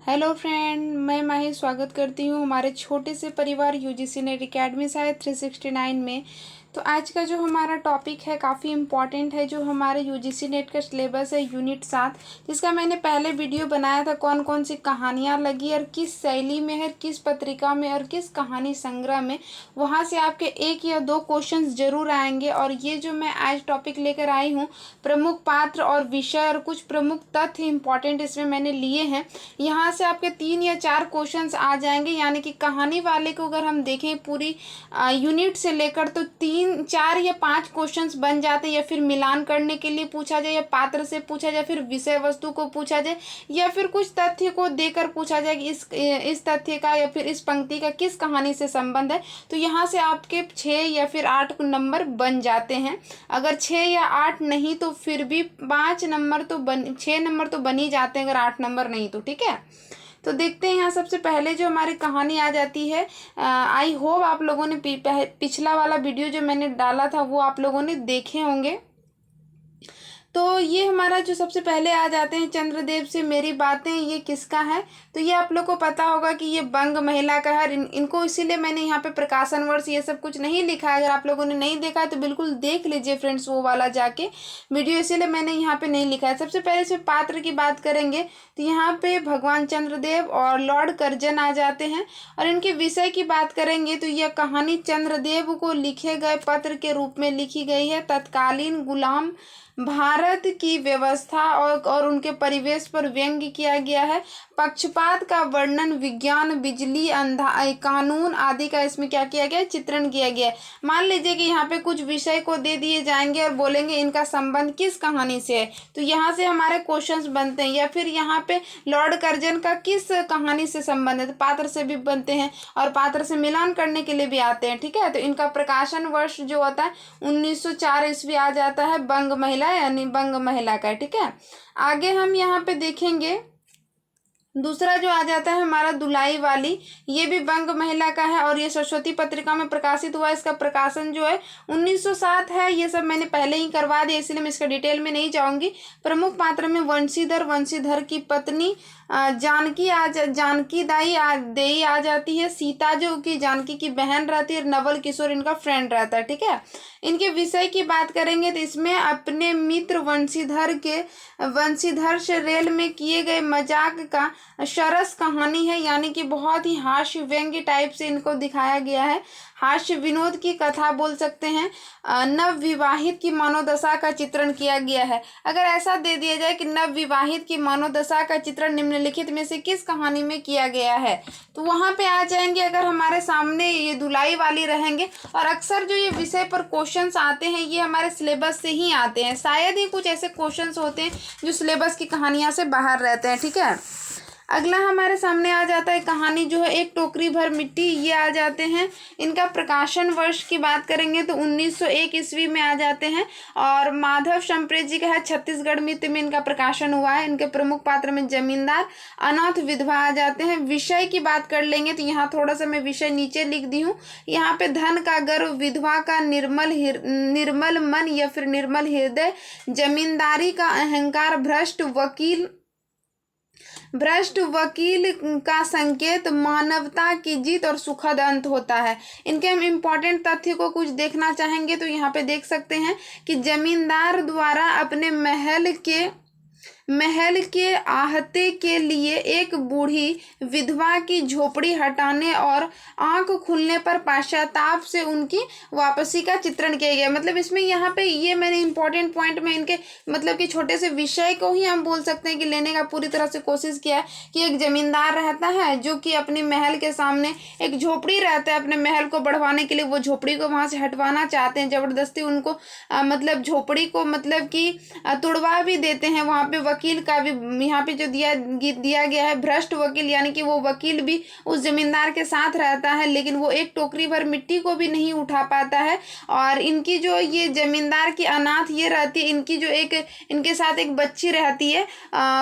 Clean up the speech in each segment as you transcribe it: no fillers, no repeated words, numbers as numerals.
Hello friend, मैं माही स्वागत करती हूँ हमारे छोटे से परिवार यूजीसी नेट एकेडमी शायद 369 में। तो आज का जो हमारा टॉपिक है काफ़ी इम्पॉर्टेंट है, जो हमारे यूजीसी नेट का सिलेबस है यूनिट 7, जिसका मैंने पहले वीडियो बनाया था कौन कौन सी कहानियाँ लगी और किस शैली में है, किस पत्रिका में और किस कहानी संग्रह में। वहाँ से आपके एक या दो क्वेश्चंस जरूर आएंगे। और ये जो मैं आज टॉपिक लेकर आई हूँ, प्रमुख पात्र और विषय और कुछ प्रमुख तथ्य इम्पॉर्टेंट इसमें मैंने लिए हैं। यहाँ से आपके 3 या 4 क्वेश्चंस आ जाएंगे, यानी कि कहानी वाले को अगर हम देखें पूरी यूनिट से लेकर तो 3, 4 या 5 क्वेश्चंस बन जाते हैं, या फिर मिलान करने के लिए पूछा जाए, या पात्र से पूछा जाए, फिर विषय वस्तु को पूछा जाए, या फिर कुछ तथ्य को देकर पूछा जाए कि इस तथ्य का या फिर इस पंक्ति का किस कहानी से संबंध है। तो यहाँ से आपके 6 या फिर 8 नंबर बन जाते हैं। अगर 6 या 8 नहीं तो फिर भी 5 नंबर तो 6 नंबर तो बन ही जाते हैं, अगर 8 नंबर नहीं तो। ठीक है, तो देखते हैं। यहाँ सबसे पहले जो हमारी कहानी आ जाती है, आई होप आप लोगों ने पिछला वाला वीडियो जो मैंने डाला था वो आप लोगों ने देखे होंगे। तो ये हमारा जो सबसे पहले आ जाते हैं, चंद्रदेव से मेरी बातें, ये किसका है? तो ये आप लोग को पता होगा कि ये बंग महिला का है। इनको इसीलिए मैंने यहाँ पे प्रकाशन वर्ष ये सब कुछ नहीं लिखा है। अगर आप लोगों ने नहीं देखा है तो बिल्कुल देख लीजिए फ्रेंड्स वो वाला जाके वीडियो, इसीलिए मैंने यहाँ पे नहीं लिखा है। सबसे पहले से पात्र की बात करेंगे तो यहाँ पे भगवान चंद्रदेव और लॉर्ड कर्जन आ जाते हैं। और इनके विषय की बात करेंगे तो यह कहानी चंद्रदेव को लिखे गए पत्र के रूप में लिखी गई है। तत्कालीन गुलाम भारत की व्यवस्था और उनके परिवेश पर व्यंग्य किया गया है। पक्षपात का वर्णन, विज्ञान, बिजली, कानून आदि का इसमें क्या किया गया है, चित्रण किया गया है। मान लीजिए कि यहाँ पे कुछ विषय को दे दिए जाएंगे और बोलेंगे इनका संबंध किस कहानी से है, तो यहाँ से हमारे क्वेश्चंस बनते हैं। या फिर यहाँ पे लॉर्ड कर्जन का किस कहानी से संबंध है, तो पात्र से भी बनते हैं और पात्र से मिलान करने के लिए भी आते हैं। ठीक है, तो इनका प्रकाशन वर्ष जो होता है 1904 ईस्वी आ जाता है। बंग महिला यानी बंग महिला का। ठीक है, आगे हम यहाँ पे देखेंगे दूसरा जो आ जाता है हमारा दुलाई वाली, ये भी बंग महिला का है और ये सरस्वती पत्रिका में प्रकाशित हुआ। इसका प्रकाशन जो है 1907 है। ये सब मैंने पहले ही करवा दिया, इसलिए मैं इसका डिटेल में नहीं जाऊंगी। प्रमुख पात्र में वंशीधर की पत्नी जानकी देई आ जाती है। सीता जो कि जानकी की बहन रहती है, नवल किशोर इनका फ्रेंड रहता है। ठीक है, इनके विषय की बात करेंगे तो इसमें अपने मित्र वंशीधर से रेल में किए गए मजाक का सरस कहानी है, यानी कि बहुत ही हास्य व्यंग्य टाइप से इनको दिखाया गया है। हास्य विनोद की कथा बोल सकते हैं। नव विवाहित की मनोदशा का चित्रण किया गया है। अगर ऐसा दे दिया जाए कि नव विवाहित की मनोदशा का चित्रण निम्नलिखित में से किस कहानी में किया गया है, तो वहां पे आ जाएंगे अगर हमारे सामने ये दुलाई वाली रहेंगे। और अक्सर जो ये विषय पर क्वेश्चंस आते हैं ये हमारे सिलेबस से ही आते हैं। शायद ही कुछ ऐसे क्वेश्चंस होते हैं जो सिलेबस की कहानियां से बाहर रहते हैं। ठीक है, अगला हमारे सामने आ जाता है कहानी जो है एक टोकरी भर मिट्टी, ये आ जाते हैं। इनका प्रकाशन वर्ष की बात करेंगे तो 1901 ईस्वी में आ जाते हैं और माधव शंप्रेत जी का है। छत्तीसगढ़ मित्र में इनका प्रकाशन हुआ है। इनके प्रमुख पात्र में जमींदार, अनाथ, विधवा आ जाते हैं। विषय की बात कर लेंगे तो यहाँ थोड़ा सा मैं विषय नीचे लिख दी हूँ। यहाँ पे धन का गर्व, विधवा का निर्मल मन या फिर निर्मल हृदय, जमींदारी का अहंकार, भ्रष्ट वकील का संकेत, मानवता की जीत और सुखद अंत होता है। इनके हम इम्पोर्टेंट तथ्य को कुछ देखना चाहेंगे तो यहाँ पे देख सकते हैं कि जमींदार द्वारा अपने महल के आहते के लिए एक बूढ़ी विधवा की झोपड़ी हटाने और आंख खुलने पर पश्चाताप से उनकी वापसी का चित्रण किया गया। मतलब इसमें यहाँ पे ये मैंने इंपॉर्टेंट पॉइंट में इनके मतलब कि छोटे से विषय को ही हम बोल सकते हैं कि लेने का पूरी तरह से कोशिश किया है कि एक जमींदार रहता है जो कि अपने महल के सामने एक झोपड़ी रहता है। अपने महल को बढ़वाने के लिए वो झोपड़ी को वहां से हटवाना चाहते हैं, जबरदस्ती उनको मतलब झोपड़ी को मतलब कि तुड़वा भी देते हैं। वहां पे वकील का भी यहाँ पे जो दिया गया है भ्रष्ट वकील, यानी कि वो वकील भी उस जमींदार के साथ रहता है लेकिन वो एक टोकरी भर मिट्टी को भी नहीं उठा पाता है। और इनकी जो ये जमींदार की अनाथ ये रहती है, इनकी जो एक इनके साथ एक बच्ची रहती है,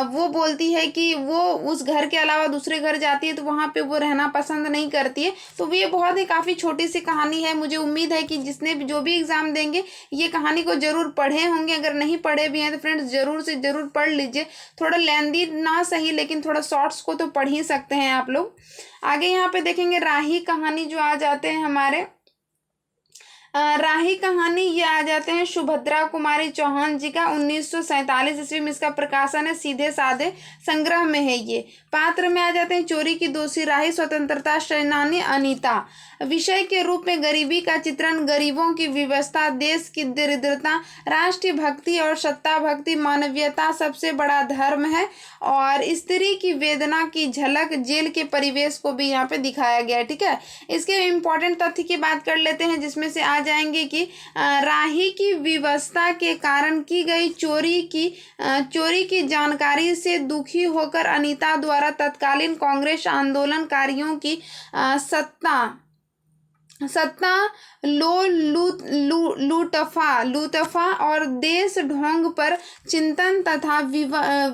वो बोलती है कि वो उस घर के अलावा दूसरे घर जाती है तो वहाँ पे वो रहना पसंद नहीं करती है। तो ये बहुत ही काफ़ी छोटी सी कहानी है। मुझे उम्मीद है कि जिसने जो भी एग्जाम देंगे ये कहानी को जरूर पढ़े होंगे। अगर नहीं पढ़े भी हैं तो फ्रेंड्स जरूर से जरूर पढ़ लीजिए। लीजिए, थोड़ा लेंदी ना सही लेकिन थोड़ा शॉर्ट्स को तो पढ़ ही सकते हैं आप लोग। आगे यहाँ पे देखेंगे राही कहानी जो आ जाते हैं हमारे, राही कहानी ये आ जाते हैं सुभद्रा कुमारी चौहान जी का, 1947 ईस्वी में इसका प्रकाशन है, सीधे साधे संग्रह में है ये। पात्र में आ जाते हैं चोरी की दोषी राही, स्वतंत्रता सेनानी अनीता। विषय के रूप में गरीबी का चित्रण, गरीबों की व्यवस्था, देश की दरिद्रता, राष्ट्रीय भक्ति और सत्ता भक्ति, मानवीयता सबसे बड़ा धर्म है, और स्त्री की वेदना की झलक, जेल के परिवेश को भी यहाँ पे दिखाया गया है। ठीक है, इसके इम्पोर्टेंट तथ्य की बात कर लेते हैं, जिसमें से आ जाएंगे कि राही की व्यवस्था के कारण की गई चोरी की जानकारी से दुखी होकर अनीता द्वारा तत्कालीन कांग्रेस आंदोलनकारियों की सत्ता लूटफा और देश ढोंग पर चिंतन तथा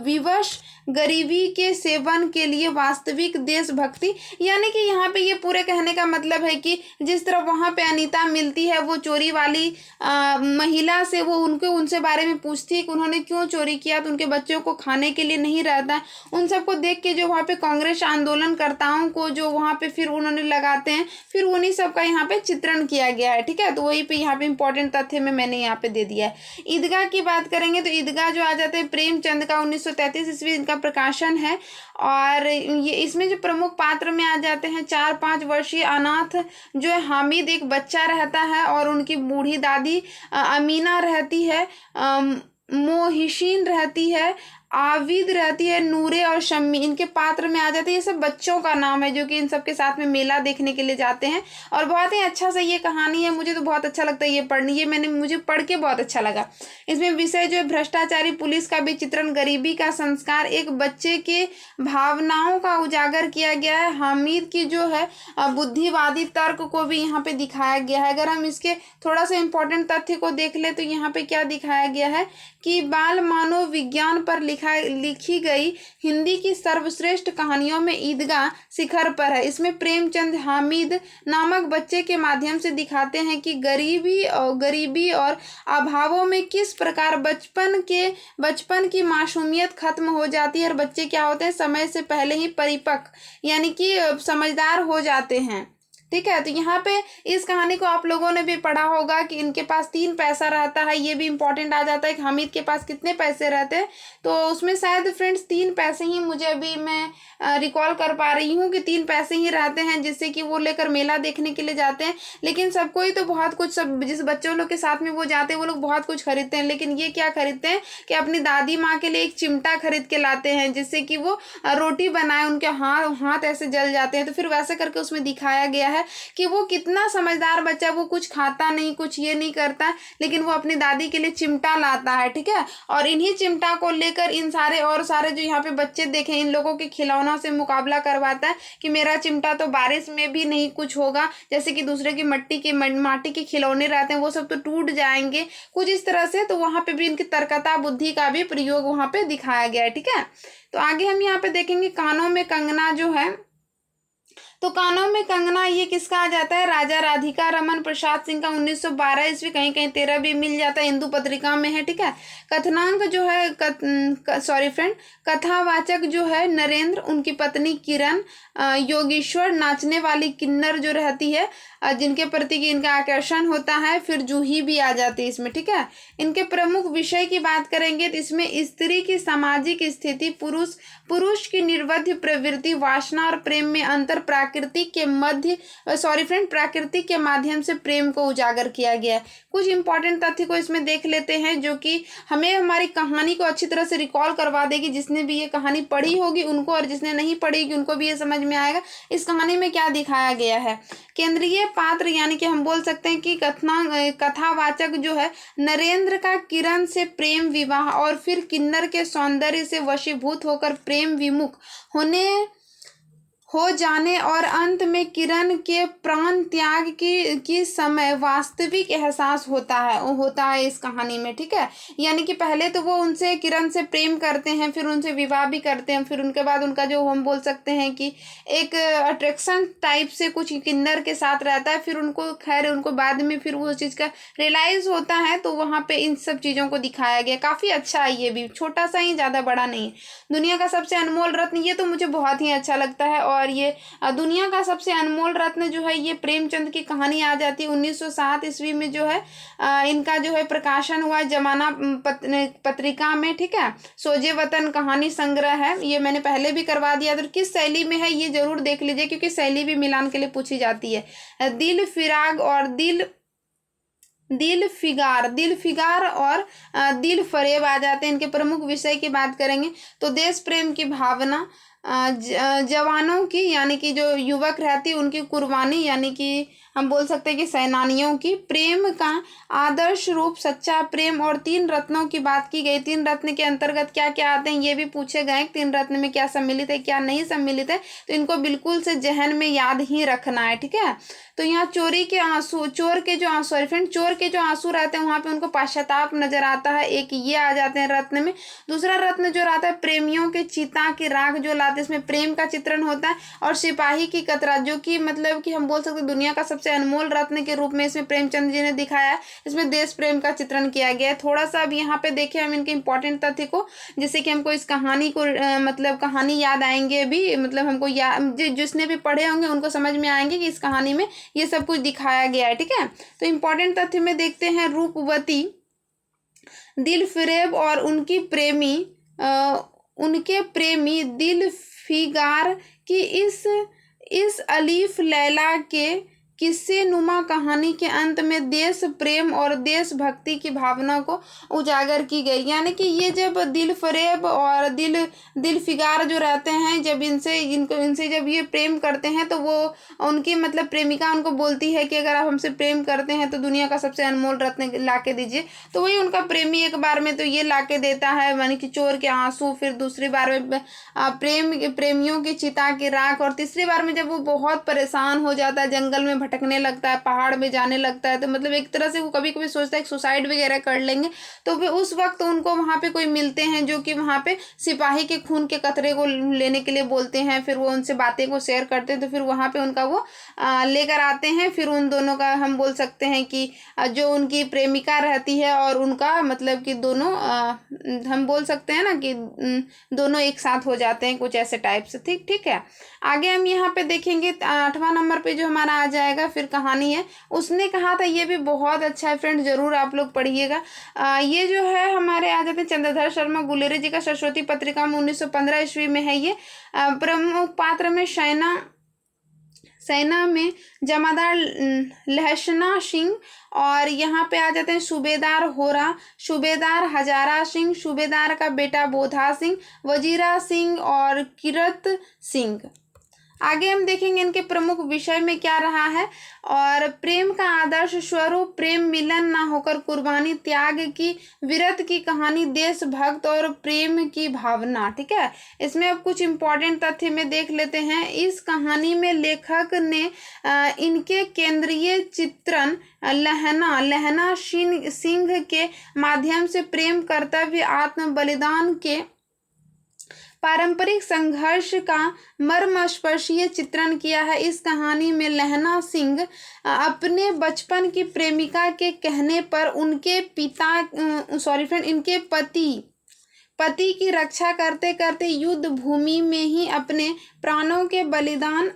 विवश गरीबी के सेवन के लिए वास्तविक देशभक्ति। यानी कि यहाँ पे ये पूरे कहने का मतलब है कि जिस तरह वहाँ पे अनीता मिलती है, वो चोरी वाली महिला से, वो उनसे बारे में पूछती है कि उन्होंने क्यों चोरी किया, तो उनके बच्चों को खाने के लिए नहीं रहता है। उन सबको देख के जो वहाँ पे कांग्रेस आंदोलनकर्ताओं को जो वहाँ पे फिर उन्होंने लगाते हैं, फिर उन्हीं सब का यहाँ पे चित्रण किया गया है। ठीक है, तो वही पे यहाँ पे इंपॉर्टेंट तथ्य में मैंने यहाँ पे दे दिया है। ईदगाह की बात करेंगे तो ईदगाह जो आ जाते हैं प्रेमचंद का, 1933 ईस्वी इनका प्रकाशन है, और ये इसमें जो प्रमुख पात्र में आ जाते हैं 4-5 वर्षीय अनाथ जो है हामिद, एक बच्चा रहता है, और उनकी बूढ़ी दादी अमीना रहती है, मोहिशीन रहती है, आविद रहती है, नूरे और शम्मी इनके पात्र में आ जाते हैं। ये सब बच्चों का नाम है जो कि इन सब के साथ में मेला देखने के लिए जाते हैं, और बहुत ही अच्छा सा ये कहानी है, मुझे तो बहुत अच्छा लगता है ये पढ़नी, ये मुझे पढ़ के बहुत अच्छा लगा। इसमें विषय जो है भ्रष्टाचारी पुलिस का भी चित्रण, गरीबी का संस्कार, एक बच्चे के भावनाओं का उजागर किया गया है। हामिद की जो है बुद्धिवादी तर्क को भी यहाँ पे दिखाया गया है। अगर हम इसके थोड़ा सा इंपॉर्टेंट तथ्य को देख ले तो यहाँ पे क्या दिखाया गया है कि बाल मानव विज्ञान पर लिखी गई हिंदी की सर्वश्रेष्ठ कहानियों में ईदगाह शिखर पर है। इसमें प्रेमचंद हामिद नामक बच्चे के माध्यम से दिखाते हैं कि गरीबी और अभावों में किस प्रकार बचपन की मासूमियत खत्म हो जाती है, और बच्चे क्या होते हैं समय से पहले ही परिपक्व यानी कि समझदार हो जाते हैं। ठीक है, तो यहाँ पे इस कहानी को आप लोगों ने भी पढ़ा होगा कि इनके पास 3 पैसा रहता है, ये भी इंपॉर्टेंट आ जाता है कि हामिद के पास कितने पैसे रहते हैं, तो उसमें शायद फ्रेंड्स 3 पैसे ही, मुझे अभी मैं रिकॉल कर पा रही हूँ कि 3 पैसे ही रहते हैं, जिससे कि वो लेकर मेला देखने के लिए जाते हैं। लेकिन सबको ही तो बहुत कुछ, सब जिस बच्चों लोग के साथ में वो जाते हैं वो लोग बहुत कुछ खरीदते हैं, लेकिन ये क्या खरीदते हैं कि अपनी दादी माँ के लिए एक चिमटा खरीद के लाते हैं, जिससे कि वो रोटी बनाए, उनके हाथ ऐसे जल जाते हैं। तो फिर वैसे करके उसमें दिखाया गया है कि वो कितना समझदार बच्चा, वो कुछ खाता नहीं, कुछ ये नहीं करता, लेकिन वो अपनी दादी के लिए चिमटा लाता है। ठीक है, और इन्हीं चिमटा को लेकर इन सारे जो यहाँ पे बच्चे देखे, इन लोगों के खिलौनों से मुकाबला करवाता है कि मेरा चिमटा तो बारिश में भी नहीं कुछ होगा, जैसे कि दूसरे की माटी के खिलौने रहते हैं वो सब तो टूट जाएंगे, कुछ इस तरह से। तो वहां पे भी इनकी तर्कता बुद्धि का भी प्रयोग वहां पे दिखाया गया है। ठीक है, तो आगे हम यहाँ पे देखेंगे कानों में कंगना जो है, तो कानों में कंगना ये किसका आ जाता है, राजा राधिका रमन प्रसाद सिंह का, 1912 ईस्वी, कहीं 13 भी मिल जाता है, हिंदू पत्रिका में है। ठीक है, कथनांक जो है कथावाचक जो है नरेंद्र, उनकी पत्नी किरण, योगेश्वर नाचने वाली किन्नर जो रहती है, जिनके प्रति इनका आकर्षण होता है, फिर जूही भी आ जाती है इसमें। ठीक है, इनके प्रमुख विषय की बात करेंगे तो इसमें स्त्री की सामाजिक स्थिति, पुरुष की निर्वध्य प्रवृत्ति, वासना और प्रेम में अंतर, प्राकृतिक के माध्यम से प्रेम को उजागर किया गया है। कुछ इंपॉर्टेंट तथ्य को इसमें देख लेते हैं जो कि हमें हमारी कहानी को अच्छी तरह से रिकॉल करवा देगी। जिसने भी ये कहानी पढ़ी होगी उनको, और जिसने नहीं पढ़ी होगी उनको भी ये समझ में आएगा इस कहानी में क्या दिखाया गया है। केंद्रीय पात्र यानी कि हम बोल सकते हैं कि कथावाचक जो है नरेंद्र का किरण से प्रेम विवाह, और फिर किन्नर के सौंदर्य से वशीभूत होकर प्रेम विमुख हो जाने और अंत में किरण के प्राण त्याग की समय वास्तविक एहसास होता है इस कहानी में, ठीक है। यानी कि पहले तो वो उनसे किरण से प्रेम करते हैं, फिर उनसे विवाह भी करते हैं, फिर उनके बाद उनका जो हम बोल सकते हैं कि एक अट्रैक्शन टाइप से कुछ किन्नर के साथ रहता है, फिर उनको खैर उनको बाद में फिर वो चीज़ का रियलाइज होता है, तो वहाँ पे इन सब चीज़ों को दिखाया गया। काफ़ी अच्छा है, ये भी छोटा सा ही, ज़्यादा बड़ा नहीं। दुनिया का सबसे अनमोल रत्न, ये तो मुझे बहुत ही अच्छा लगता है। और ये दुनिया का सबसे अनमोल रत्न जो है ये प्रेमचंद की कहानी आ जाती है 1907 ईस्वी में, जो है इनका जो है प्रकाशन हुआ जमाना पत्रिका में, ठीक है। सोजे वतन कहानी संग्रह है, ये मैंने पहले भी करवा दिया। तो किस शैली में है ये जरूर देख लीजिए, क्योंकि शैली भी मिलान के लिए पूछी जाती है। दिल फिराग और दिल फिगार और दिल फरेब आ जाते हैं। इनके प्रमुख विषय की बात करेंगे तो देश प्रेम की भावना, जवानों की यानी कि जो युवक रहती उनकी कुर्बानी, यानी कि हम बोल सकते हैं कि सेनानियों की, प्रेम का आदर्श रूप, सच्चा प्रेम, और तीन रत्नों की बात की गई। तीन रत्न के अंतर्गत क्या क्या आते हैं ये भी पूछे गए, तीन रत्न में क्या सम्मिलित है क्या नहीं सम्मिलित है, तो इनको बिल्कुल से जहन में याद ही रखना है, ठीक है। तो यहाँ चोर के जो आंसू रहते हैं वहाँ पे उनको पश्चाताप नजर आता है, एक ये आ जाते हैं रत्न में। दूसरा रत्न जो रहता है प्रेमियों के चिता की राख जो लाते, इसमें प्रेम का चित्रण होता है। और सिपाही की कतरा, जो कि मतलब कि हम बोल सकते हैं दुनिया का सबसे अनमोल रत्न के रूप में इसमें प्रेमचंद जी ने दिखाया है। इसमें देश प्रेम का चित्रण किया गया है। थोड़ा सा अब यहाँ पे देखें हम इनके इंपॉर्टेंट तथ्य को, जैसे कि हमको इस कहानी को मतलब कहानी याद आएंगे भी, मतलब हमको जिसने भी पढ़े होंगे उनको समझ में आएंगे कि इस कहानी में ये सब कुछ दिखाया गया है, ठीक है। तो इंपॉर्टेंट तथ्य में देखते हैं, रूपवती, दिल फिरेब और उनके प्रेमी दिल फिगार की इस अलीफ लैला के किस्से नुमा कहानी के अंत में देश प्रेम और देशभक्ति की भावना को उजागर की गई। यानी कि ये जब दिल फरेब और दिल फिगार जो रहते हैं, जब इनसे जब ये प्रेम करते हैं, तो वो उनकी मतलब प्रेमिका उनको बोलती है कि अगर आप हमसे प्रेम करते हैं तो दुनिया का सबसे अनमोल रत्न ला के दीजिए। तो वही उनका प्रेमी एक बार में तो ये ला के देता है, यानी कि चोर के आंसू, फिर दूसरी बार में प्रेमियों की चिता की राख, और तीसरी बार में जब वो बहुत परेशान हो जाता है, जंगल में भटकने लगता है, पहाड़ में जाने लगता है, तो मतलब एक तरह से वो कभी कभी सोचता है कि सुसाइड वगैरह कर लेंगे। तो फिर उस वक्त उनको वहाँ पे कोई मिलते हैं जो कि वहाँ पे सिपाही के खून के कतरे को लेने के लिए बोलते हैं, फिर वो उनसे बातें को शेयर करते हैं, तो फिर वहाँ पे उनका वो लेकर आते हैं। फिर उन दोनों का हम बोल सकते हैं कि जो उनकी प्रेमिका रहती है और उनका मतलब कि दोनों हम बोल सकते हैं ना कि दोनों एक साथ हो जाते हैं, कुछ ऐसे टाइप से, ठीक है। आगे हम यहाँ पे देखेंगे 8वां नंबर पे जो हमारा आ जाएगा, फिर कहानी है उसने कहा था, ये भी बहुत अच्छा है फ्रेंड, जरूर आप लोग पढ़िएगा। ये जो है हमारे आ जाते हैं चंद्रधर शर्मा गुलेरी जी का सरस्वती पत्रिका में 1915 ईस्वी में है ये। प्रमुख पात्र में सेना में जमादार लहसना सिंह, और यहाँ पे आ जाते हैं सूबेदार होरा, सूबेदार हजारा सिंह, सूबेदार का बेटा बोधा सिंह, वजीरा सिंह और किरत सिंह। आगे हम देखेंगे इनके प्रमुख विषय में क्या रहा है। और प्रेम का आदर्श स्वरूप, प्रेम मिलन ना होकर कुर्बानी, त्याग की वीरत की कहानी, देशभक्त और प्रेम की भावना, ठीक है। इसमें अब कुछ इंपॉर्टेंट तथ्य में देख लेते हैं। इस कहानी में लेखक ने इनके केंद्रीय चित्रण लहना सिंह के माध्यम से प्रेम, कर्तव्य, आत्म बलिदान के पारंपरिक संघर्ष का मर्मस्पर्शीय चित्रण किया है। इस कहानी में लहना सिंह अपने बचपन की प्रेमिका के कहने पर उनके इनके पति की रक्षा करते करते युद्ध भूमि में ही अपने प्राणों के बलिदान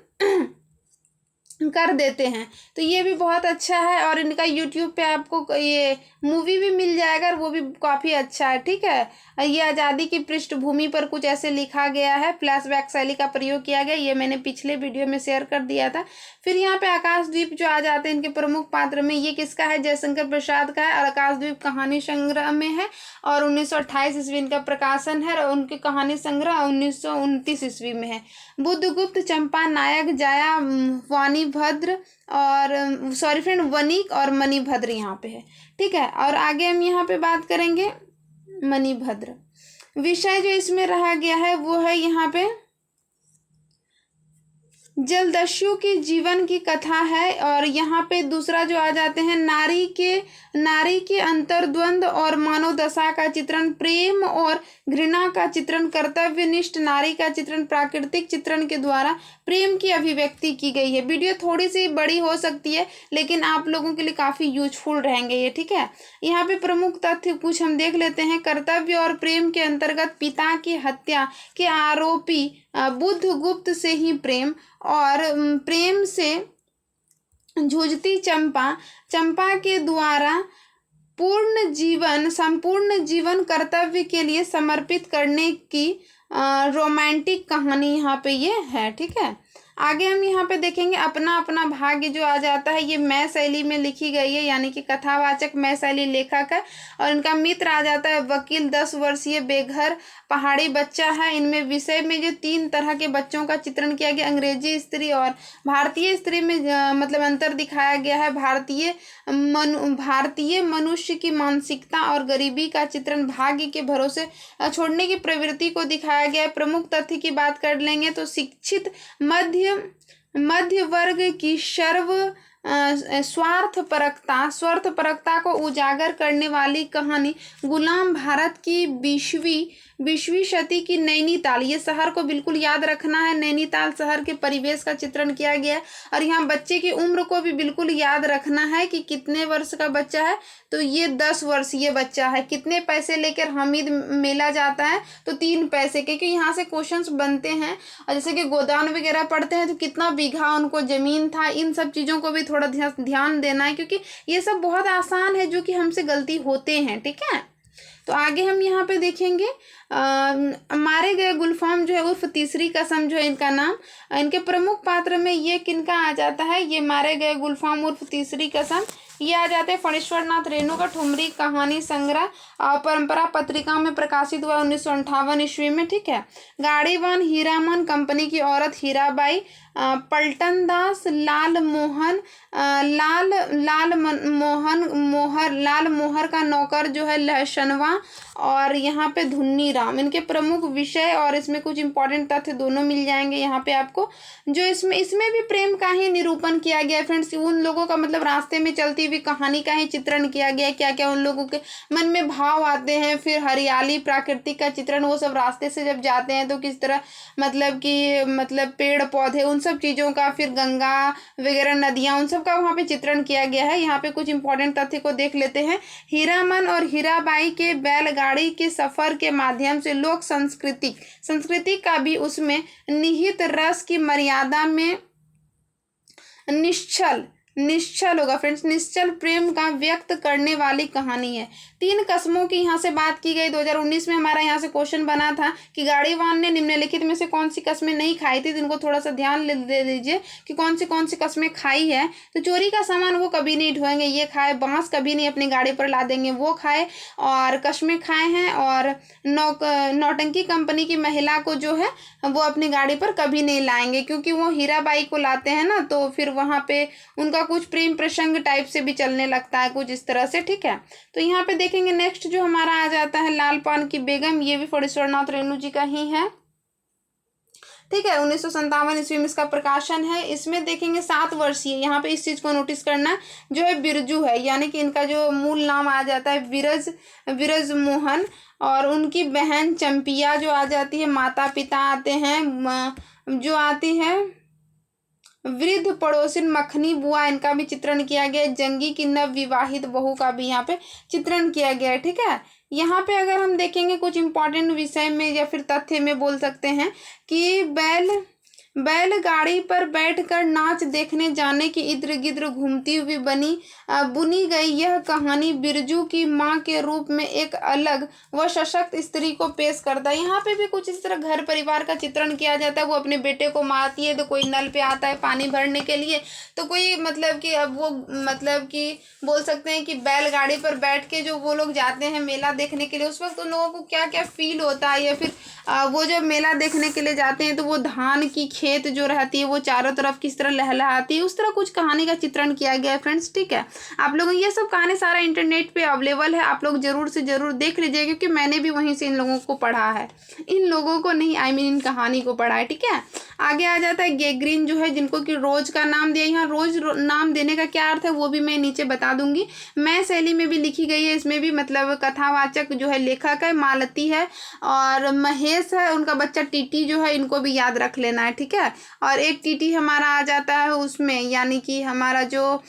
कर देते हैं। तो ये भी बहुत अच्छा है, और इनका यूट्यूब पे आपको ये मूवी भी मिल जाएगा, और वो भी काफ़ी अच्छा है, ठीक है। ये आज़ादी की पृष्ठभूमि पर कुछ ऐसे लिखा गया है, फ्लैशबैक शैली का प्रयोग किया गया, ये मैंने पिछले वीडियो में शेयर कर दिया था। फिर यहाँ पे आकाशद्वीप जो आ जाते हैं इनके प्रमुख पात्र में, ये किसका है, जयशंकर प्रसाद का है, और आकाशद्वीप कहानी संग्रह में है, और 1928 ईस्वी इनका प्रकाशन है, और उनकी कहानी संग्रह 1929 ईस्वी में है। बुद्धगुप्त, चंपा नायक, जाया, वाणीभद्र और वणिक और मणिभद्र यहाँ पे है, ठीक है। और आगे हम यहाँ पे बात करेंगे मणिभद्र। विषय जो इसमें रहा गया है वो है यहाँ पे जलदस्यु की जीवन की कथा है। और यहाँ पे दूसरा जो आ जाते हैं, नारी के अंतर्द्वंद और मनोदशा का चित्रण, प्रेम और घृणा का चित्रण, कर्तव्यनिष्ठ नारी का चित्रण, प्राकृतिक चित्रण के द्वारा प्रेम की अभिव्यक्ति की गई है। वीडियो थोड़ी सी बड़ी हो सकती है लेकिन आप लोगों के लिए काफ़ी यूजफुल रहेंगे ये, ठीक है। यहाँ पे प्रमुख तथ्य कुछ हम देख लेते हैं। कर्तव्य और प्रेम के अंतर्गत पिता की हत्या के आरोपी बुद्धगुप्त से ही प्रेम, और प्रेम से जूझती चंपा के द्वारा संपूर्ण जीवन कर्तव्य के लिए समर्पित करने की रोमांटिक कहानी यहाँ पे ये है, ठीक है। आगे हम यहाँ पे देखेंगे अपना अपना भाग्य जो आ जाता है, ये मैं शैली में लिखी गई है, यानी कि कथावाचक मैं शैली लेखक है। और इनका मित्र आ जाता है वकील 10 वर्षीय बेघर पहाड़ी बच्चा है। इनमें विषय में जो 3 तरह के बच्चों का चित्रण किया गया, अंग्रेजी स्त्री और भारतीय स्त्री में मतलब अंतर दिखाया गया है। भारतीय मनुष्य की मानसिकता और गरीबी का चित्रण, भाग्य के भरोसे छोड़ने की प्रवृत्ति को दिखाया गया है। प्रमुख तथ्य की बात कर लेंगे तो शिक्षित मध्य वर्ग की स्वार्थपरकता को उजागर करने वाली कहानी, गुलाम भारत की 20वीं शती की नैनीताल, ये शहर को बिल्कुल याद रखना है, नैनीताल शहर के परिवेश का चित्रण किया गया है। और यहाँ बच्चे की उम्र को भी बिल्कुल याद रखना है कि कितने वर्ष का बच्चा है, तो ये 10 वर्षीय बच्चा है। कितने पैसे लेकर हामिद मेला जाता है, तो 3 पैसे, क्योंकि यहाँ से क्वेश्चंस बनते हैं। और जैसे कि गोदान वगैरह पढ़ते हैं तो कितना बीघा उनको जमीन था, इन सब चीज़ों को भी थोड़ा ध्यान देना है, क्योंकि ये सब बहुत आसान है जो कि हमसे गलती होते हैं, ठीक है। तो आगे हम यहाँ पे देखेंगे मारे गए गुलफाम जो है उर्फ तीसरी कसम जो है इनका नाम, इनके प्रमुख पात्र में ये किनका आ जाता है, ये मारे गए गुलफाम उर्फ तीसरी कसम, ये आ जाते हैं फणीश्वर नाथ रेणु का ठुमरी कहानी संग्रह परंपरा पत्रिका में प्रकाशित हुआ 1958 ईस्वी में, ठीक है। गाड़ीवान हीरामन कंपनी की औरत हीराबाई, पलटन दास, लाल मोहर का नौकर जो है लहशनवा, और यहाँ पे धुन्नी राम, इनके प्रमुख विषय और इसमें कुछ इंपॉर्टेंट तथ्य दोनों मिल जाएंगे यहाँ पे आपको। जो इसमें भी प्रेम का ही निरूपण किया गया है फ्रेंड्स, उन लोगों का मतलब रास्ते में चलती हुई कहानी का ही चित्रण किया गया है, क्या क्या उन लोगों के मन में भाव आते हैं, फिर हरियाली प्राकृतिक का चित्रण, वो सब रास्ते से जब जाते हैं तो किस तरह मतलब पेड़ पौधे उन सब चीज़ों का, फिर गंगा वगैरह नदियाँ उन सब का वहाँ पे चित्रण किया गया है। यहाँ पे कुछ इंपॉर्टेंट तथ्य को देख लेते हैं। हीरामन और हीराबाई के बैलगाड़ी के सफर के माध्यम से लोक संस्कृति का भी उसमें निहित रस की मर्यादा में निश्चल होगा फ्रेंड्स, निश्चल प्रेम का व्यक्त करने वाली कहानी है। 3 कस्मों की यहाँ से बात की गई। 2019 में हमारा यहाँ से क्वेश्चन बना था कि गाड़ीवान ने निम्नलिखित में से कौन सी कस्में नहीं खाई थी, तो इनको थोड़ा सा ध्यान दे दीजिए कि कौन सी कस्में खाई है। तो चोरी का सामान वो कभी नहीं ढोएंगे, ये खाए, बांस कभी नहीं अपनी गाड़ी पर ला देंगे, वो खाए, और कस्में खाए हैं, और नौटंकी कंपनी की महिला को जो है वो अपनी गाड़ी पर कभी नहीं लाएंगे, क्योंकि वो हीराबाई को लाते हैं ना, तो फिर वहाँ पे उनका कुछ प्रेम प्रसंग टाइप से भी चलने लगता है कुछ इस तरह से, ठीक है। तो यहाँ पे देखेंगे नेक्स्ट जो हमारा आ जाता है लाल पान की बेगम, ये भी फणीश्वर नाथ रेणु जी का ही है, ठीक है। 1957 ईस्वी में इसका प्रकाशन है। इसमें देखेंगे 7 वर्षीय, यहाँ पे इस चीज को नोटिस करना, जो है बिरजू है, यानी कि इनका जो मूल नाम आ जाता है विरज मोहन, और उनकी बहन चंपिया जो आ जाती है, माता पिता आते हैं, जो आती है वृद्ध पड़ोसिन मखनी बुआ, इनका भी चित्रण किया गया है। जंगी की नव विवाहित बहू का भी यहाँ पे चित्रण किया गया है, ठीक है। यहाँ पे अगर हम देखेंगे कुछ इंपॉर्टेंट विषय में या फिर तथ्य में बोल सकते हैं कि बैलगाड़ी पर बैठकर नाच देखने जाने की इर्द गिर्द घूमती हुई बुनी गई यह कहानी बिरजू की माँ के रूप में एक अलग व सशक्त स्त्री को पेश करता है। यहाँ पे भी कुछ इस तरह घर परिवार का चित्रण किया जाता है। वो अपने बेटे को मारती है, तो कोई नल पे आता है पानी भरने के लिए, तो कोई मतलब कि अब वो मतलब कि बोल सकते हैं कि बैलगाड़ी पर बैठ के जो वो लोग जाते हैं मेला देखने के लिए, उस वक्त उन लोगों को क्या क्या फील होता है, या फिर वो जब मेला देखने के लिए जाते हैं तो वो धान की खेत जो रहती है वो चारों तरफ किस तरह लहलहाती है, उस तरह कुछ कहानी का चित्रण किया गया है फ्रेंड्स। ठीक है, आप लोगों ये सब कहानी सारा इंटरनेट पे अवेलेबल है, आप लोग जरूर से जरूर देख लीजिए, क्योंकि मैंने भी वहीं से इन लोगों को पढ़ा है, इन लोगों को नहीं, आई मीन इन कहानी को पढ़ा है। ठीक है, आगे आ जाता है गेगरिन जो है, जिनको कि रोज का नाम दिया। यहाँ रोज नाम देने का क्या अर्थ है वो भी मैं नीचे बता दूंगी। मैं शैली में भी लिखी गई है, इसमें भी मतलब कथावाचक जो है लेखक है मालती है, और महेश है, उनका बच्चा टीटी जो है, इनको भी याद रख लेना है। ठीक है, और एक टीटी हमारा आ जाता है उसमें, यानी कि हमारा जो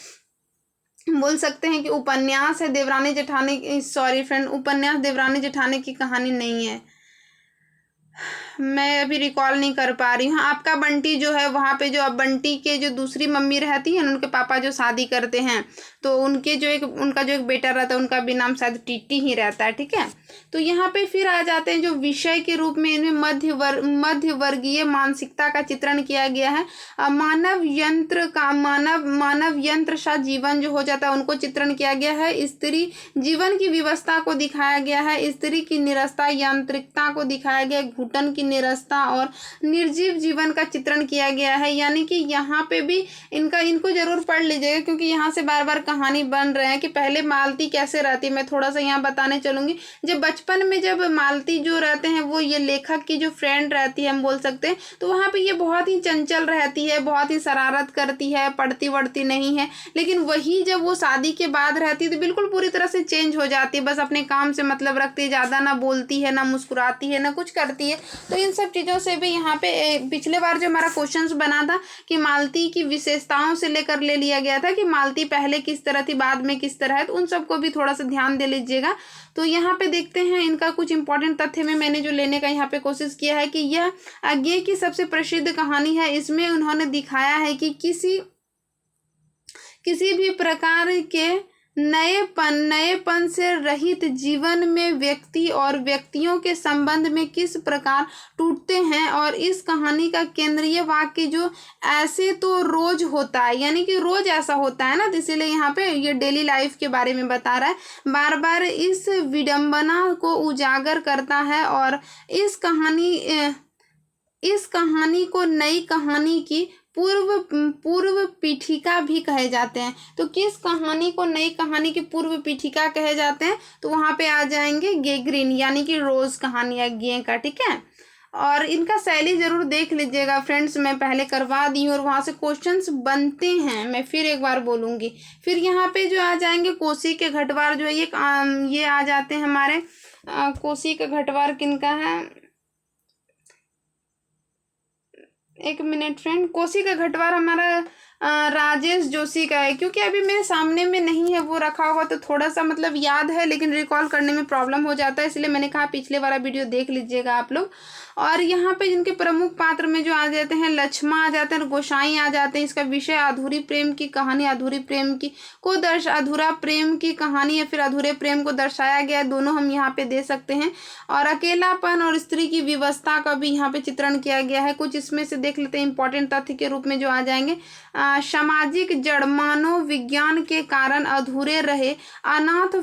बोल सकते हैं कि उपन्यास है देवरानी जेठानी, सॉरी फ्रेंड, उपन्यास देवरानी जेठानी की कहानी नहीं है, मैं अभी रिकॉल नहीं कर पा रही हूँ। आपका बंटी जो है, वहाँ पे जो अब बंटी के जो दूसरी मम्मी रहती है, उनके पापा जो शादी करते हैं, तो उनके जो उनका जो एक बेटा रहता है, उनका भी नाम शायद टीटी ही रहता है। ठीक है, तो यहाँ पे फिर आ जाते हैं जो विषय के रूप में इनमें मध्य वर्गीय मानसिकता का चित्रण किया गया है। मानव यंत्र सा जीवन जो हो जाता है उनको चित्रण किया गया है। स्त्री जीवन की व्यवस्था को दिखाया गया है, स्त्री की निरस्ता यांत्रिकता को दिखाया गया, घुटन की निरस्ता और निर्जीव जीवन का चित्रण किया गया है। यानी कि यहाँ पे भी इनको जरूर पढ़ लीजिएगा, क्योंकि यहाँ से बार बार कहानी बन रहे हैं कि पहले मालती कैसे रहती है। मैं थोड़ा सा यहाँ बताने चलूंगी। जब बचपन में जब मालती जो रहते हैं, वो ये लेखक की जो फ्रेंड रहती है हम बोल सकते हैं, तो वहाँ पे ये बहुत ही चंचल रहती है, बहुत ही शरारत करती है, पढ़ती वढ़ती नहीं है। लेकिन वही जब वो शादी के बाद रहती है तो बिल्कुल पूरी तरह से चेंज हो जाती है, बस अपने काम से मतलब रखती है, ज़्यादा ना बोलती है, ना मुस्कुराती है, ना कुछ करती है। तो इन सब चीज़ों से भी यहाँ पे पिछले बार जो हमारा क्वेश्चंस बना था कि मालती की विशेषताओं से लेकर ले लिया गया था कि मालती पहले किस तरह थी, बाद में किस तरह है, तो उन सबको भी थोड़ा सा ध्यान दे लीजिएगा। तो यहाँ पे देखते हैं इनका कुछ इंपॉर्टेंट तथ्य में मैंने जो लेने का यहाँ पे कोशिश किया है कि यह अज्ञे की सबसे प्रसिद्ध कहानी है। इसमें उन्होंने दिखाया है कि किसी भी प्रकार के नएपन से रहित जीवन में व्यक्ति और व्यक्तियों के संबंध में किस प्रकार टूटते हैं, और इस कहानी का केंद्रीय वाक्य जो ऐसे तो रोज होता है, यानी कि रोज ऐसा होता है ना, तो इसीलिए यहाँ पे ये डेली लाइफ के बारे में बता रहा है, बार बार इस विडंबना को उजागर करता है, और इस कहानी को नई कहानी की पूर्व पीठिका भी कहे जाते हैं। तो किस कहानी को नई कहानी की पूर्व पीठिका कहे जाते हैं, तो वहाँ पे आ जाएंगे गेगरिन, यानी कि रोज कहानी अज्ञे का। ठीक है, और इनका शैली जरूर देख लीजिएगा फ्रेंड्स, मैं पहले करवा दी हूँ और वहाँ से क्वेश्चंस बनते हैं, मैं फिर एक बार बोलूँगी। फिर यहाँ पे जो आ जाएंगे कोसी के घटवार जो है, ये आ जाते हैं हमारे कोसी के घटवार किनका है, एक मिनट फ्रेंड, कोसी का घटवार हमारा राजेश जोशी का है। क्योंकि अभी मेरे सामने में नहीं है वो रखा हुआ, तो थोड़ा सा मतलब याद है लेकिन रिकॉल करने में प्रॉब्लम हो जाता है, इसलिए मैंने कहा पिछले वाला वीडियो देख लीजिएगा आप लोग। और यहाँ पे जिनके प्रमुख पात्र में जो आ जाते हैं, लक्ष्मा आ जाते हैं, गोसाई आ जाते हैं। इसका विषय अधूरी प्रेम की कहानी, अधूरा प्रेम की कहानी या फिर अधूरे प्रेम को दर्शाया गया है, दोनों हम यहाँ पे दे सकते हैं। और अकेलापन और स्त्री की विवस्था का भी यहाँ पे चित्रण किया गया है। कुछ इसमें से देख लेते हैं इंपॉर्टेंट तथ्य के रूप में जो आ जाएंगे। सामाजिक जड़ मानव विज्ञान के कारण अधूरे रहे अनाथ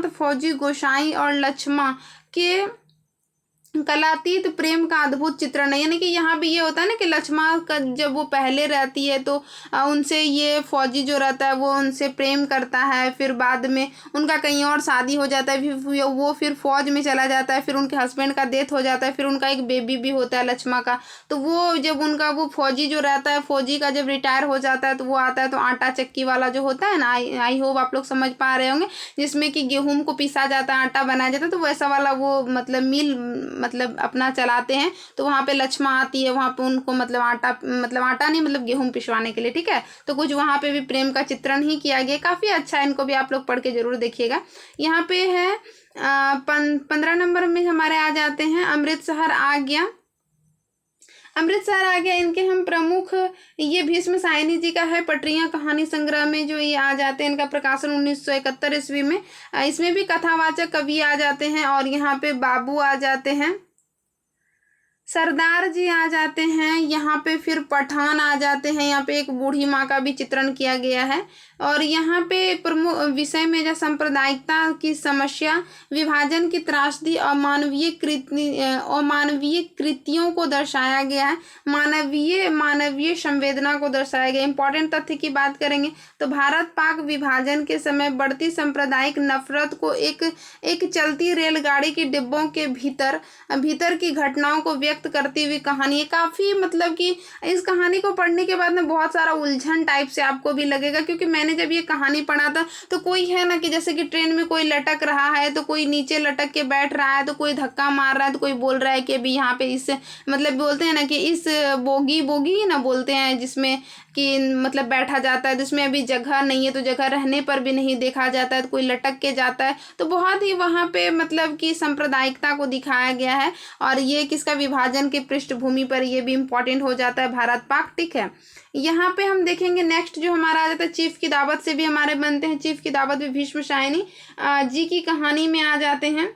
फौजी गोसाई और लक्ष्मा के कलातीत प्रेम का अद्भुत चित्रण है। यानी कि यहाँ भी ये होता है ना कि लक्ष्मा का जब वो पहले रहती है तो उनसे ये फौजी जो रहता है वो उनसे प्रेम करता है, फिर बाद में उनका कहीं और शादी हो जाता है, फिर वो फिर फौज में चला जाता है, फिर उनके हस्बैंड का डेथ हो जाता है, फिर उनका एक बेबी भी होता है लक्ष्मा का। तो वो जब उनका वो फौजी जो रहता है, फौजी का जब रिटायर हो जाता है तो वो आता है, तो आटा चक्की वाला जो होता है ना, आई होप आप लोग समझ पा रहे होंगे, जिसमें कि गेहूँ को पीसा जाता है, आटा बनाया जाता है, तो वैसा वाला वो मतलब मिल मतलब अपना चलाते हैं। तो वहाँ पे लक्ष्मा आती है, वहाँ पे उनको मतलब आटा नहीं मतलब गेहूं पिसवाने के लिए। ठीक है, तो कुछ वहाँ पे भी प्रेम का चित्रण ही किया गया, काफ़ी अच्छा है, इनको भी आप लोग पढ़ के जरूर देखिएगा। यहाँ पे है 15 नंबर में हमारे आ जाते हैं अमृतसर आ गया। इनके हम प्रमुख, ये भीष्म सायनी जी का है, पटरियां कहानी संग्रह में जो ये आ जाते हैं, इनका प्रकाशन 1971 ईस्वी में। इसमें भी कथावाचक कवि आ जाते हैं, और यहाँ पे बाबू आ जाते हैं, सरदार जी आ जाते हैं, यहाँ पे फिर पठान आ जाते हैं, यहाँ पे एक बूढ़ी माँ का भी चित्रण किया गया है। और यहाँ पे प्रमुख विषय में जो सांप्रदायिकता की समस्या, विभाजन की त्रासदी, अमानवीय कृतियों को दर्शाया गया है, मानवीय संवेदना को दर्शाया गया। इंपॉर्टेंट तथ्य की बात करेंगे तो भारत पाक विभाजन के समय बढ़ती सांप्रदायिक नफरत को एक चलती रेलगाड़ी के डिब्बों के भीतर की घटनाओं को व्यक्त करती हुई कहानी है। काफ़ी मतलब कि इस कहानी को पढ़ने के बाद में बहुत सारा उलझन टाइप से आपको भी लगेगा, क्योंकि मैंने जब ये कहानी पढ़ा था तो कोई है ना कि जैसे कि ट्रेन में कोई लटक रहा है तो कोई नीचे लटक के बैठ रहा है, तो कोई धक्का मार रहा है, तो कोई बोल रहा है कि अभी यहाँ पे इस मतलब बोलते हैं ना कि इस बोगी ना बोलते हैं जिसमें कि मतलब बैठा जाता है, जिसमें अभी जगह नहीं है तो जगह रहने पर भी नहीं देखा जाता है, तो कोई लटक के जाता है। तो बहुत ही वहाँ पे मतलब कि सांप्रदायिकता को दिखाया गया है। और ये किसका, विभाजन के पृष्ठभूमि पर ये भी इम्पोर्टेंट हो जाता है भारत पाक। ठीक है, यहाँ पे हम देखेंगे नेक्स्ट जो हमारा आ जाता है चीफ की दावत से भी हमारे बनते हैं। चीफ की दावत भी भीष्म शायनी जी की कहानी में आ जाते हैं।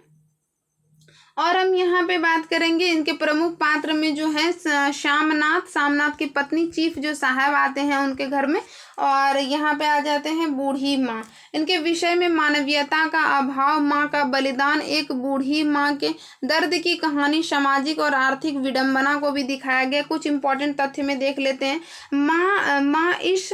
और हम यहाँ पे बात करेंगे इनके प्रमुख पात्र में जो है सामनाथ की पत्नी चीफ जो साहब आते हैं उनके घर में। और यहाँ पे आ जाते हैं बूढ़ी माँ। इनके विषय में मानवीयता का अभाव, माँ का बलिदान, एक बूढ़ी माँ के दर्द की कहानी, सामाजिक और आर्थिक विडंबना को भी दिखाया गया। कुछ इंपॉर्टेंट तथ्य में देख लेते हैं। माँ इस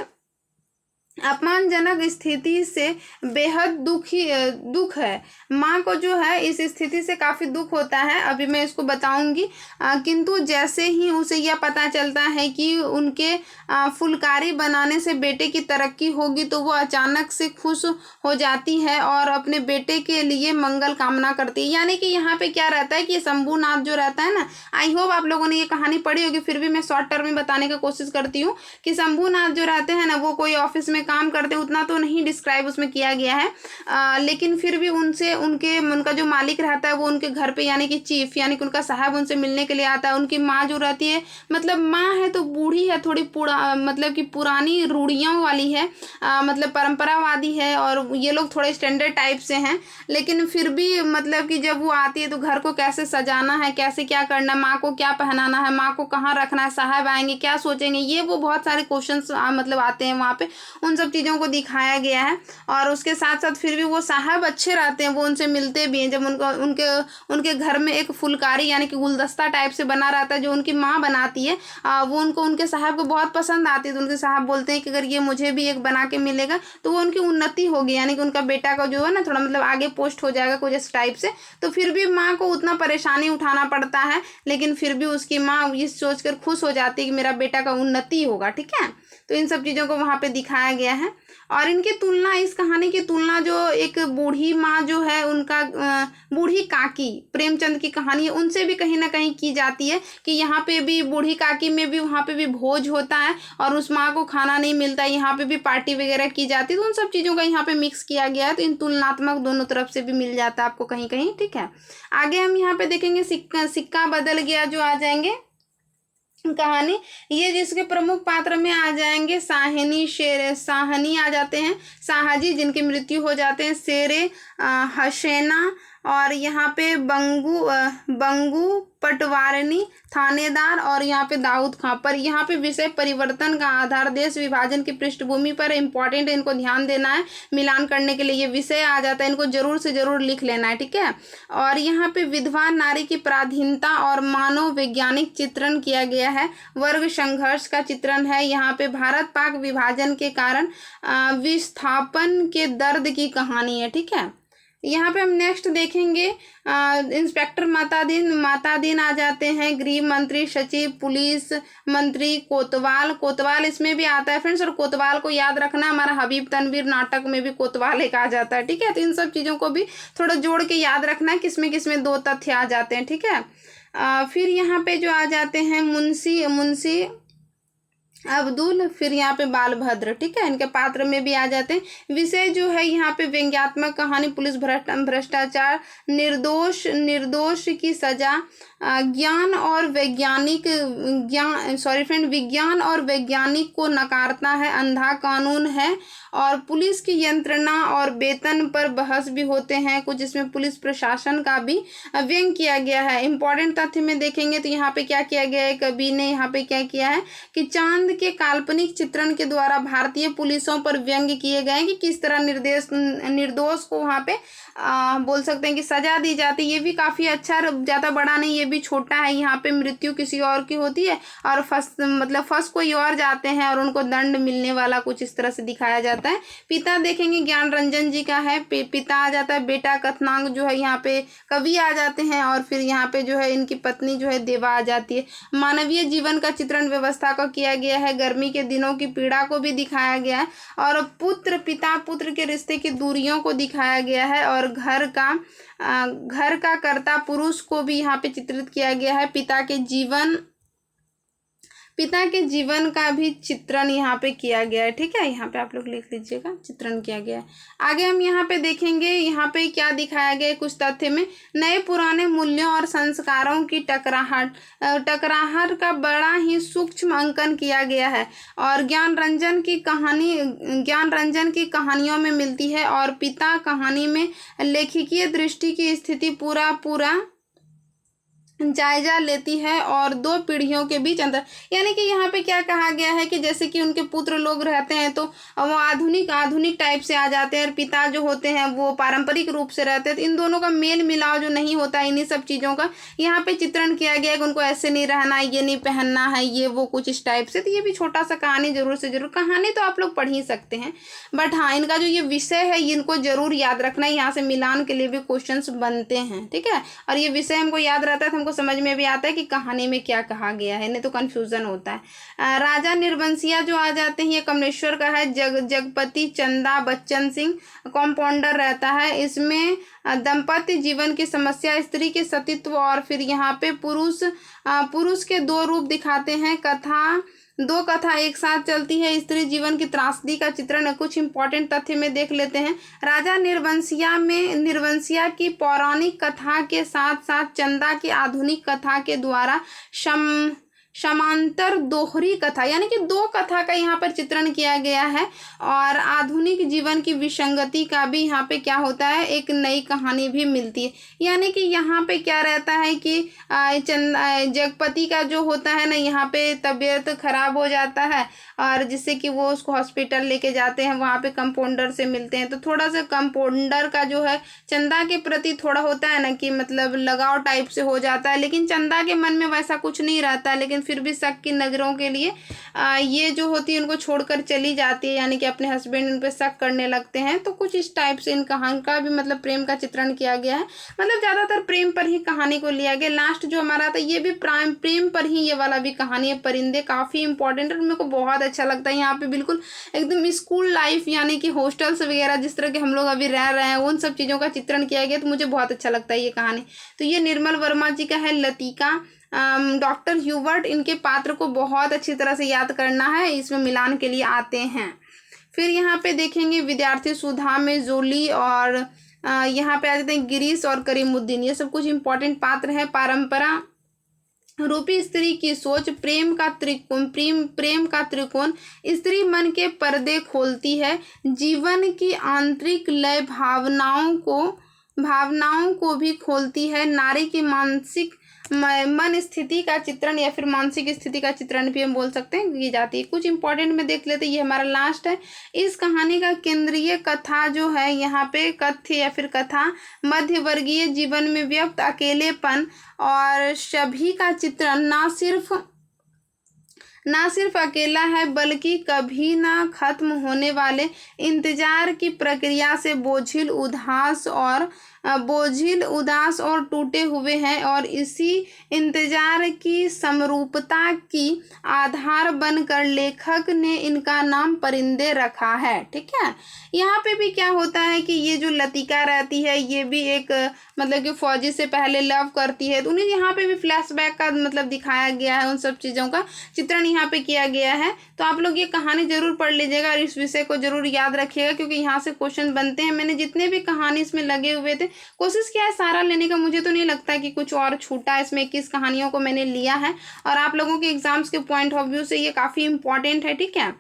अपमानजनक स्थिति से बेहद दुख है। माँ को जो है इस स्थिति से काफ़ी दुख होता है, अभी मैं इसको बताऊंगी। किंतु जैसे ही उसे यह पता चलता है कि उनके फुलकारी बनाने से बेटे की तरक्की होगी तो वो अचानक से खुश हो जाती है और अपने बेटे के लिए मंगल कामना करती है। यानी कि यहाँ पे क्या रहता है कि शंभूनाथ जो रहता है ना, आई होप आप लोगों ने ये कहानी पढ़ी होगी, फिर भी मैं शॉर्ट टर्म में बताने की कोशिश करती हूँ कि शंभूनाथ जो रहते हैं ना वो कोई ऑफिस में काम करते, उतना तो नहीं डिस्क्राइब उसमें किया गया है, लेकिन फिर भी उनका जो मालिक रहता है वो उनके घर पे यानी कि चीफ यानी कि उनका साहब उनसे मिलने के लिए आता है। उनकी माँ जो रहती है मतलब माँ है तो बूढ़ी है, थोड़ी मतलब कि पुरानी रूढ़ियों वाली है, मतलब परंपरावादी है और ये लोग थोड़े स्टैंडर्ड टाइप से हैं। लेकिन फिर भी मतलब कि जब वो आती है तो घर को कैसे सजाना है, कैसे क्या करना है, माँ को क्या पहनाना है, माँ को कहाँ रखना है, साहब आएंगे क्या सोचेंगे, ये वो बहुत सारे क्वेश्चंस मतलब आते हैं वहाँ पे, उन सब चीज़ों को दिखाया गया है। और उसके साथ साथ फिर भी वो साहब अच्छे रहते हैं, वो उनसे मिलते भी हैं। जब उनके घर में एक फुलकारी यानी कि गुलदस्ता टाइप से बना रहता है जो उनकी माँ बनाती है, वो उनके साहब को बहुत पसंद आती है। तो उनके साहब बोलते हैं कि अगर ये मुझे भी एक बना के मिलेगा तो वो उनकी उन्नति होगी, यानी कि उनका बेटा का जो है ना थोड़ा मतलब आगे पोस्ट हो जाएगा कुछ इस टाइप से। तो फिर भी माँ को उतना परेशानी उठाना पड़ता है, लेकिन फिर भी उसकी माँ इस सोचकर खुश हो जाती है कि मेरा बेटा का उन्नति होगा। ठीक है, तो इन सब चीज़ों को वहाँ पे दिखाया गया है। और इनकी तुलना, इस कहानी की तुलना जो एक बूढ़ी माँ जो है उनका बूढ़ी काकी प्रेमचंद की कहानी है उनसे भी कहीं ना कहीं की जाती है कि यहाँ पे भी बूढ़ी काकी में भी वहाँ पे भी भोज होता है और उस माँ को खाना नहीं मिलता, यहाँ पे भी पार्टी वगैरह की जाती है। तो उन सब चीज़ों का यहाँ पे मिक्स किया गया है, तो इन तुलनात्मक दोनों तरफ से भी मिल जाता है आपको कहीं कहीं। ठीक है, आगे हम यहाँ पे देखेंगे सिक्का बदल गया जो आ जाएंगे कहानी, ये जिसके प्रमुख पात्र में आ जाएंगे साहनी आ जाते हैं, साहजी जिनकी मृत्यु हो जाते हैं, शेरे हसेना, और यहाँ पे बंगू पटवारनी थानेदार, और यहाँ पे दाऊद खां। पर यहाँ पे विषय परिवर्तन का आधार देश विभाजन की पृष्ठभूमि पर इम्पॉर्टेंट, इनको ध्यान देना है मिलान करने के लिए। ये विषय आ जाता है, इनको जरूर से जरूर लिख लेना है। ठीक है, और यहाँ पे विधवा नारी की पराधीनता और मानव वैज्ञानिक चित्रण किया गया है, वर्ग संघर्ष का चित्रण है। यहाँ पे भारत पाक विभाजन के कारण विस्थापन के दर्द की कहानी है। ठीक है, यहाँ पे हम नेक्स्ट देखेंगे इंस्पेक्टर मातादीन आ जाते हैं, गृह मंत्री, सचिव, पुलिस मंत्री, कोतवाल इसमें भी आता है फ्रेंड्स। और कोतवाल को याद रखना, हमारा हबीब तनवीर नाटक में भी कोतवाल एक आ जाता है। ठीक है, तो इन सब चीज़ों को भी थोड़ा जोड़ के याद रखना है, किसमें दो तथ्य आ जाते हैं। ठीक है, फिर यहाँ पे जो आ जाते हैं मुंशी अब्दुल, फिर यहाँ पे बालभद्र, ठीक है, इनके पात्र में भी आ जाते हैं। विषय जो है यहाँ पे व्यंग्यात्मक कहानी, पुलिस भ्रष्टाचार, निर्दोष निर्दोष की सजा, ज्ञान और वैज्ञानिक विज्ञान और वैज्ञानिक को नकारता है, अंधा कानून है, और पुलिस की यंत्रणा और वेतन पर बहस भी होते हैं। कुछ इसमें पुलिस प्रशासन का भी व्यंग किया गया है। इंपॉर्टेंट तथ्य में देखेंगे तो यहाँ पे क्या किया गया है, कवि ने यहाँ पे क्या किया है कि चांद के काल्पनिक चित्रण के द्वारा भारतीय पुलिसों पर व्यंग किए गए कि किस तरह निर्दोष को वहाँ पे बोल सकते हैं कि सजा दी जाती है। ये भी काफ़ी अच्छा, ज़्यादा बड़ा नहीं, ये भी छोटा है। यहाँ पे मृत्यु किसी और की होती है और फंस कोई और जाते हैं और उनको दंड मिलने वाला कुछ इस तरह से दिखाया जाता है। पिता देखेंगे ज्ञान रंजन जी का है, पिता आ जाता है, बेटा कथनांक जो है यहाँ पे कवि आ जाते हैं, और फिर यहाँ पे जो है इनकी पत्नी जो है देवा आ जाती है। मानवीय जीवन का चित्रण व्यवस्था का किया गया है, गर्मी के दिनों की पीड़ा को भी दिखाया गया है, और पिता पुत्र के रिश्ते की दूरियों को दिखाया गया है, और घर का कर्ता पुरुष को भी यहाँ पे चित्रित किया गया है। पिता के जीवन का भी चित्रण यहाँ पे किया गया है, ठीक है, यहाँ पे आप लोग लिख लीजिएगा, चित्रण किया गया है। आगे हम यहाँ पे देखेंगे यहाँ पे क्या दिखाया गया है कुछ तथ्य में, नए पुराने मूल्यों और संस्कारों की टकराहट का बड़ा ही सूक्ष्म अंकन किया गया है, और ज्ञान रंजन की कहानियों में मिलती है, और पिता कहानी में लेखकीय दृष्टि की स्थिति पूरा जायजा लेती है, और दो पीढ़ियों के बीच अंतर, यानी कि यहाँ पे क्या कहा गया है कि जैसे कि उनके पुत्र लोग रहते हैं तो वो आधुनिक टाइप से आ जाते हैं, और पिता जो होते हैं वो पारंपरिक रूप से रहते हैं, तो इन दोनों का मेल मिलाव जो नहीं होता है, इन्हीं सब चीज़ों का यहाँ पे चित्रण किया गया है कि उनको ऐसे नहीं रहना है, ये नहीं पहनना है, ये वो कुछ इस टाइप से। तो ये भी छोटा सा कहानी जरूर से जरूर, कहानी तो आप लोग पढ़ ही सकते हैं, बट हाँ इनका जो ये विषय है इनको जरूर याद रखना है, यहाँ से मिलान के लिए भी क्वेश्चंस बनते हैं, ठीक है, और ये विषय हमको याद रहता है तो हमको समझ में भी आता है कि कहानी में क्या कहा गया है, नहीं तो कंफ्यूजन होता है। राजा निर्वंशिया जो आ जाते हैं, ये कमलेश्वर का है, जगपति चंदा बच्चन सिंह कंपाउंडर रहता है। इसमें दंपत्य जीवन की समस्या, स्त्री के सतीत्व, और फिर यहाँ पे पुरुष के दो रूप दिखाते हैं, दो कथा एक साथ चलती है, स्त्री जीवन की त्रासदी का चित्रण है। कुछ इंपॉर्टेंट तथ्य में देख लेते हैं। राजा निर्वंशिया की पौराणिक कथा के साथ साथ चंदा की आधुनिक कथा के द्वारा समांतर दोहरी कथा, यानी कि दो कथा का यहाँ पर चित्रण किया गया है, और आधुनिक जीवन की विसंगति का भी यहाँ पे क्या होता है, एक नई कहानी भी मिलती है। यानी कि यहाँ पे क्या रहता है कि जगपति का जो होता है ना, यहाँ पे तबीयत खराब हो जाता है, और जिससे कि वो उसको हॉस्पिटल लेके जाते हैं, वहाँ पे कंपाउंडर से मिलते हैं, तो थोड़ा सा कंपाउंडर का जो है चंदा के प्रति थोड़ा होता है ना कि मतलब लगाव टाइप से हो जाता है, लेकिन चंदा के मन में वैसा कुछ नहीं रहता है, लेकिन फिर भी शक की नज़रों के लिए ये जो होती है उनको छोड़कर चली जाती है, यानी कि अपने हस्बैंड उन पर शक करने लगते हैं। तो कुछ इस टाइप से इन कहानी का भी मतलब प्रेम का चित्रण किया गया है, मतलब ज़्यादातर प्रेम पर ही कहानी को लिया गया। लास्ट जो हमारा था ये भी प्रेम पर ही, ये वाला भी कहानी है, परिंदे, काफ़ी इंपॉर्टेंट है, मेरे को बहुत अच्छा लगता है। यहाँ पे बिल्कुल एकदम स्कूल लाइफ, यानी कि हॉस्टल्स वगैरह जिस तरह के हम लोग अभी रह रहे हैं उन सब चीज़ों का चित्रण किया गया, तो मुझे बहुत अच्छा लगता है ये कहानी। तो ये निर्मल वर्मा जी का है, लतिका, डॉक्टर ह्यूबर्ट, इनके पात्र को बहुत अच्छी तरह से याद करना है, इसमें मिलान के लिए आते हैं। फिर यहाँ पे देखेंगे विद्यार्थी सुधा में जोली, और यहाँ पे आ जाते हैं गिरीश और करीमुद्दीन, ये सब कुछ इंपॉर्टेंट पात्र हैं। परंपरा रूपी स्त्री की सोच, प्रेम का त्रिकोण, स्त्री मन के पर्दे खोलती है, जीवन की आंतरिक लय भावनाओं को भी खोलती है, नारी की मन स्थिति का चित्रण या फिर मानसिक स्थिति का चित्रण भी हम बोल सकते हैं की जाती है। कुछ इंपॉर्टेंट में देख लेते हैं, ये हमारा लास्ट है। इस कहानी का केंद्रीय कथा जो है यहाँ पे कथ्य या फिर कथा मध्यवर्गीय जीवन में व्यक्त अकेलेपन और सभी का चित्रण ना सिर्फ अकेला है बल्कि कभी ना खत्म होने वाले इंतजार की प्रक्रिया से बोझिल, उदास और बोझिल, उदास और टूटे हुए हैं और इसी इंतजार की समरूपता की आधार बनकर लेखक ने इनका नाम परिंदे रखा है। ठीक है, यहाँ पे भी क्या होता है कि ये जो लतिका रहती है ये भी एक मतलब कि फौजी से पहले लव करती है, तो उन्हें यहाँ पे भी फ्लैशबैक का मतलब दिखाया गया है, उन सब चीज़ों का चित्रण यहाँ पे किया गया है। तो आप लोग ये कहानी जरूर पढ़ लीजिएगा और इस विषय को जरूर याद रखिएगा, क्योंकि यहाँ से क्वेश्चन बनते हैं। मैंने जितने भी कहानी इसमें लगे हुए थे कोशिश किया है सारा लेने का, मुझे तो नहीं लगता कि कुछ और छूटा। इसमें 21 कहानियों को मैंने लिया है और आप लोगों के एग्जाम्स के पॉइंट ऑफ व्यू से ये काफ़ी इंपॉर्टेंट है। ठीक है,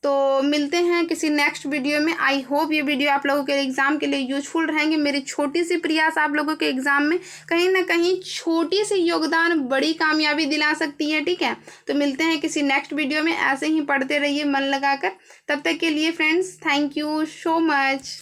तो मिलते हैं किसी नेक्स्ट वीडियो में। आई होप ये वीडियो आप लोगों के एग्ज़ाम के लिए यूजफुल रहेंगे। मेरी छोटी सी प्रयास आप लोगों के एग्ज़ाम में कहीं ना कहीं छोटी सी योगदान बड़ी कामयाबी दिला सकती है। ठीक है, तो मिलते हैं किसी नेक्स्ट वीडियो में। ऐसे ही पढ़ते रहिए मन लगाकर। तब तक के लिए friends, thank you so much.